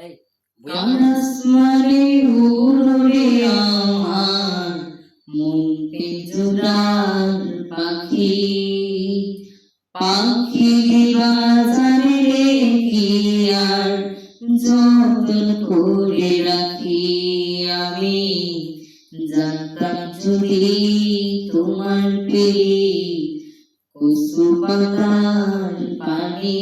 এই আসমানে উড়ে আমার মন পিঞ্জরার পাখি পাখি বাজারে রেখে আর যতন করে রাখি আমি জানতাম যদি তোমার পেয়ে কচু পাতার পানি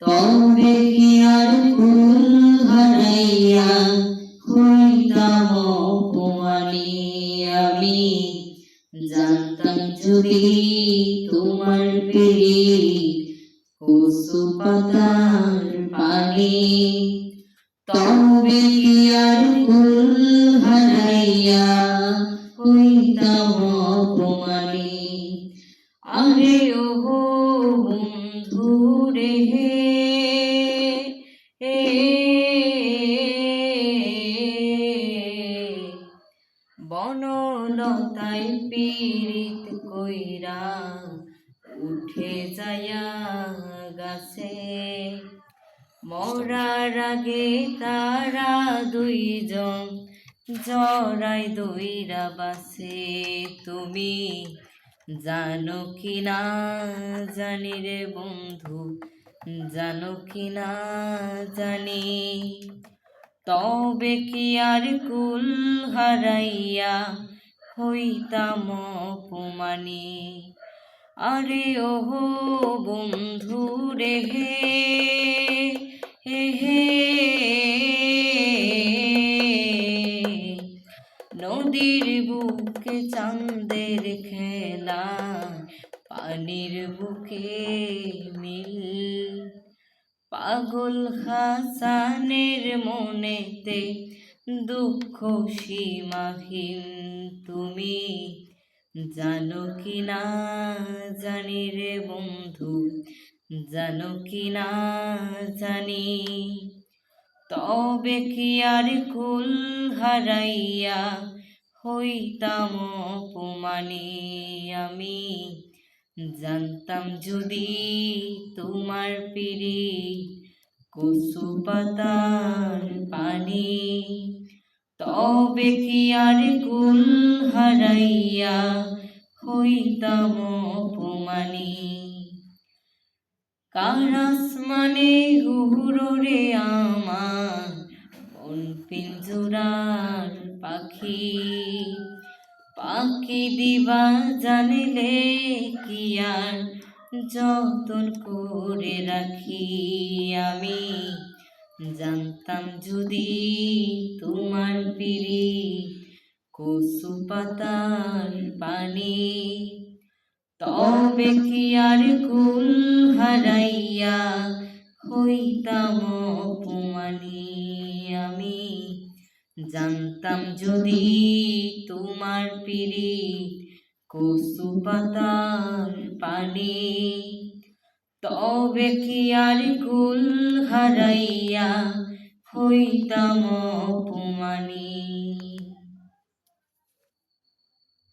তবে কি আর ফুল হারাইয়া হইতাম অপমানী আমি জানতাম যদি তোমার পেয়ে কচু পাতার পানি তবে কি আর ফুল হারাইয়া হইতাম অপমানী আরে ও বন্ধু রে বনলতায় পীড়িত কইরা উঠে যায়া গাছে মরার আগে তারা দুইজন জড়াই দইরা বাসে তুমি জানো কি না জানি রে বন্ধু জানো কি না জানি তবে কি আর কুল হারাইয়া হইতাম অপমানী আরে ও বন্ধু রে হে নদীর বুকে চাঁদের খেলা পানির বুকে মিল পাগল হাসানের মনেতে দুঃখ সীমাহীন তুমি জানো কি না জানি রে বন্ধু জানো কি না জানি তবে কি আর কুল হারাইয়া হইতাম অপমানী আমি জানতাম যদি তোমার পিড়ি কচু পাতার পানি তবে কি আর কুল হারাইয়া হইতাম অপমানী কার আসমানে উড়ে আমার মন পিঞ্জরার পাখি পাখি দিবা জানিলে কি আর যতন করে রাখি আমি জানতাম যদি তোমার পিড়ি কচু পাতার পানি তবে কি আর কুল হারাইয়া হইতাম অপমানী আমি জানতাম যদি তোমার পিড়ি কচু পাতার পানি তবে কি আর কুল হারাইয়া হইতাম অপমানী।